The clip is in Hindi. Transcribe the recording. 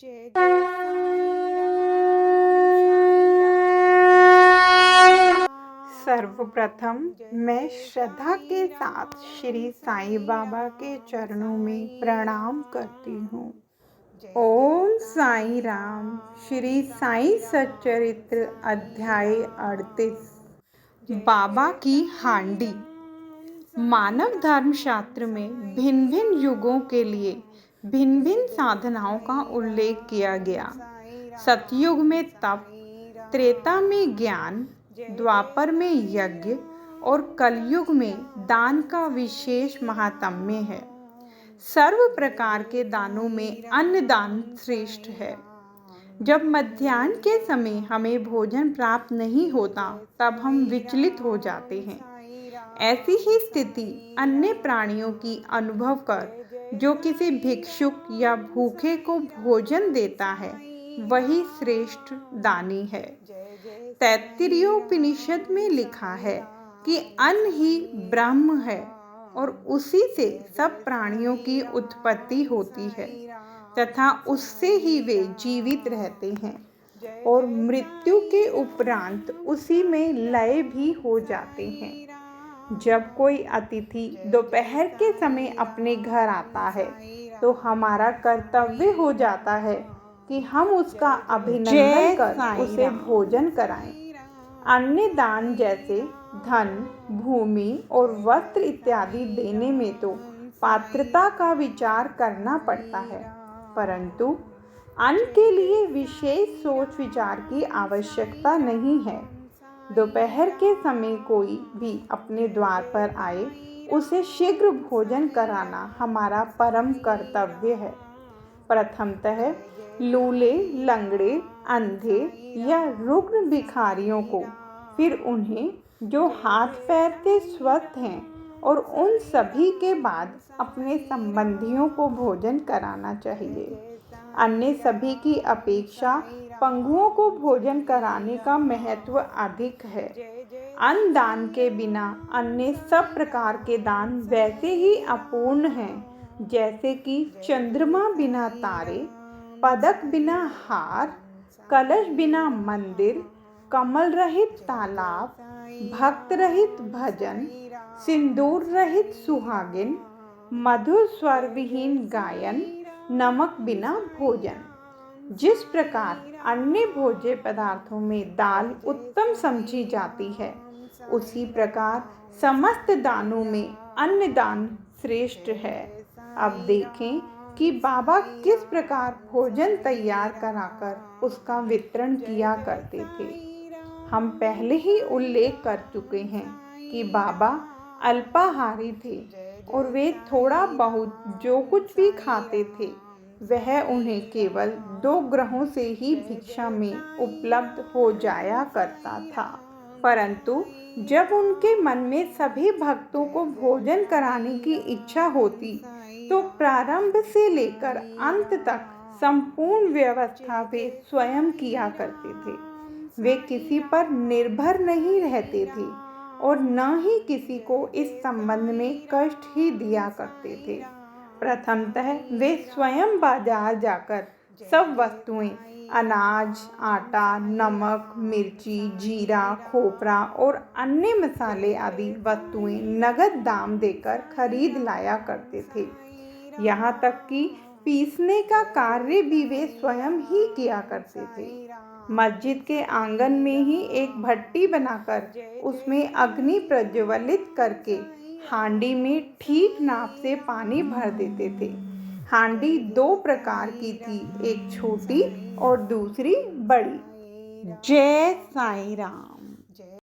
जय जय साईं राम। सर्वप्रथम मैं श्रद्धा के साथ श्री साईं बाबा के चरणों में प्रणाम करती हूँ। ओम साईं राम। श्री साईं सच्चरित्र अध्याय 38। बाबा की हांडी। मानव धर्म शास्त्र में भिन्न भिन्न युगों के लिए भिन्न भिन्न साधनाओं का उल्लेख किया गया। सतयुग में तप, त्रेता में ज्ञान, द्वापर में यज्ञ और कलयुग में दान का विशेष महात्म्य है। सर्व प्रकार के दानों में अन्न दान श्रेष्ठ है। जब मध्याह्न के समय हमें भोजन प्राप्त नहीं होता तब हम विचलित हो जाते हैं। ऐसी ही स्थिति अन्य प्राणियों की अनुभव कर जो किसी भिक्षुक या भूखे को भोजन देता है वही श्रेष्ठ दानी है। तैत्तिरीयोपनिषद में लिखा है कि अन्न ही ब्रह्म है और उसी से सब प्राणियों की उत्पत्ति होती है तथा उससे ही वे जीवित रहते हैं और मृत्यु के उपरांत उसी में लय भी हो जाते हैं। जब कोई अतिथि दोपहर के समय अपने घर आता है तो हमारा कर्तव्य हो जाता है कि हम उसका अभिनंदन कर उसे भोजन कराएं। अन्य दान जैसे धन, भूमि और वस्त्र इत्यादि देने में तो पात्रता का विचार करना पड़ता है, परंतु अन्न के लिए विशेष सोच विचार की आवश्यकता नहीं है। दोपहर के समय कोई भी अपने द्वार पर आए उसे शीघ्र भोजन कराना हमारा परम कर्तव्य है। प्रथमतः लूले, लंगड़े, अंधे या रुग्ण भिखारियों को, फिर उन्हें जो हाथ पैर से स्वस्थ हैं और उन सभी के बाद अपने संबंधियों को भोजन कराना चाहिए। अन्य सभी की अपेक्षा पंगुओं को भोजन कराने का महत्व अधिक है। अन्न दान के बिना अन्य सब प्रकार के दान वैसे ही अपूर्ण हैं जैसे कि चंद्रमा बिना तारे, पदक बिना हार, कलश बिना मंदिर, कमल रहित तालाब, भक्त रहित भजन, सिंदूर रहित सुहागिन, मधुर स्वर विहीन गायन, नमक बिना भोजन। जिस प्रकार अन्य भोज्य पदार्थों में दाल उत्तम समझी जाती है, उसी प्रकार समस्त दानों में अन्न दान श्रेष्ठ है। अब देखें कि बाबा किस प्रकार भोजन तैयार कराकर उसका वितरण किया करते थे। हम पहले ही उल्लेख कर चुके हैं कि बाबा अल्पाहारी थे और वे थोड़ा बहुत जो कुछ भी खाते थे वह उन्हें केवल 2 ग्रहों से ही भिक्षा में उपलब्ध हो जाया करता था। परंतु जब उनके मन में सभी भक्तों को भोजन कराने की इच्छा होती तो प्रारंभ से लेकर अंत तक संपूर्ण व्यवस्था वे स्वयं किया करते थे। वे किसी पर निर्भर नहीं रहते थे और न ही किसी को इस संबंध में कष्ट ही दिया करते थे। प्रथमतः वे स्वयं बाजार जाकर सब वस्तुएं, अनाज, आटा, नमक, मिर्ची, जीरा, खोपरा और अन्य मसाले आदि वस्तुएं नगद दाम देकर खरीद लाया करते थे। यहाँ तक कि पीसने का कार्य भी वे स्वयं ही किया करते थे। मस्जिद के आंगन में ही एक भट्टी बनाकर उसमें अग्नि प्रज्वलित करके हांडी में ठीक नाप से पानी भर देते थे। हांडी 2 प्रकार की थी, एक छोटी और दूसरी बड़ी। जय साईं राम।